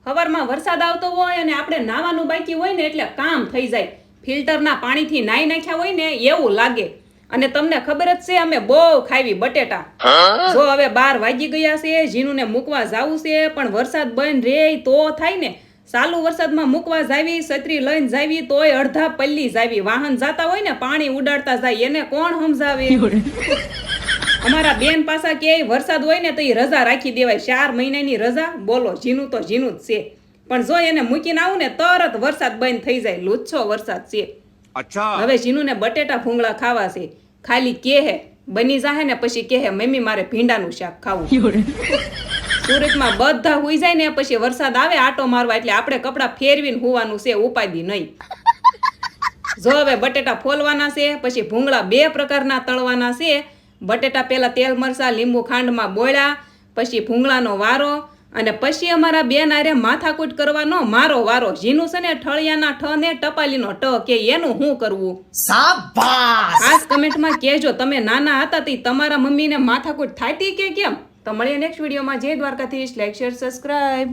સવારમાં વરસાદ આવતો હોય અને આપણે નાવાનું બાકી હોય ને એટલે કામ થઈ જાય. ફિલ્ટરના પાણીથી નાઈ નાખ્યા હોય ને એવું લાગે. અને તમને ખબર જ છે અમે બહુ ખાવી બટેટા. જો હવે 12 વાગી ગયા છે, જીનુને મૂકવા જાવું છે, પણ વરસાદ બંધ રે તો થાય ને. ચાલુ વરસાદમાં મૂકવા જાવી, છત્રી લઈને જાવી તોય અડધા પલ્લી જાવી. વાહન જાતા હોય ને પાણી ઉડાડતા જાય, એને કોણ સમજાવે? અમારા બેન પાસા કે વરસાદ હોય ને તો એ રજા રાખી દેવાય, 4 મહિનાની રજા. બોલો, જીનું તો જીનું જ છે, પણ જો એને મૂકીને આવું ને તરત વરસાદ બંધ થઈ જાય. લુચ્છો વરસાદ છે. હવે જીનુને બટેટા ભૂંગળા ખાવા છે. ખાલી કે હે બની જાહે ને પછી કે હે મમ્મી મારે ભીંડાનું શાક ખાવું. સુરતમાં બધા હુઈ જાય ને પછી વરસાદ આવે આટો મારવા એટલે આપણે કપડાં ફેરવીને હુવાનું છે, ઉપાધી નહીં. જો હવે બટેટા ફોલવાના છે, પછી ભૂંગળા 2 પ્રકારના તળવાના છે. બટેટા પેલા તેલ મરસા લીંબુ ખાંડમાં બોળ્યા, પછી ભૂંગળાનો વારો, અને પછી અમારા બેન આરે માથાકૂટ કરવાનો મારો વારો. જીનું છે ને ઠળિયાના ઠ ને ટપાલીનો ટ કે એનું શું કરવું? શાબાશ! ખાસ કમેન્ટમાં કહેજો તમે નાના હતા તે તમારા મમ્મીને માથાકૂટ થાતી કે કેમ? તો મળીએ નેક્સ્ટ વિડીયોમાં. જય દ્વારકાધીશ. Like share subscribe.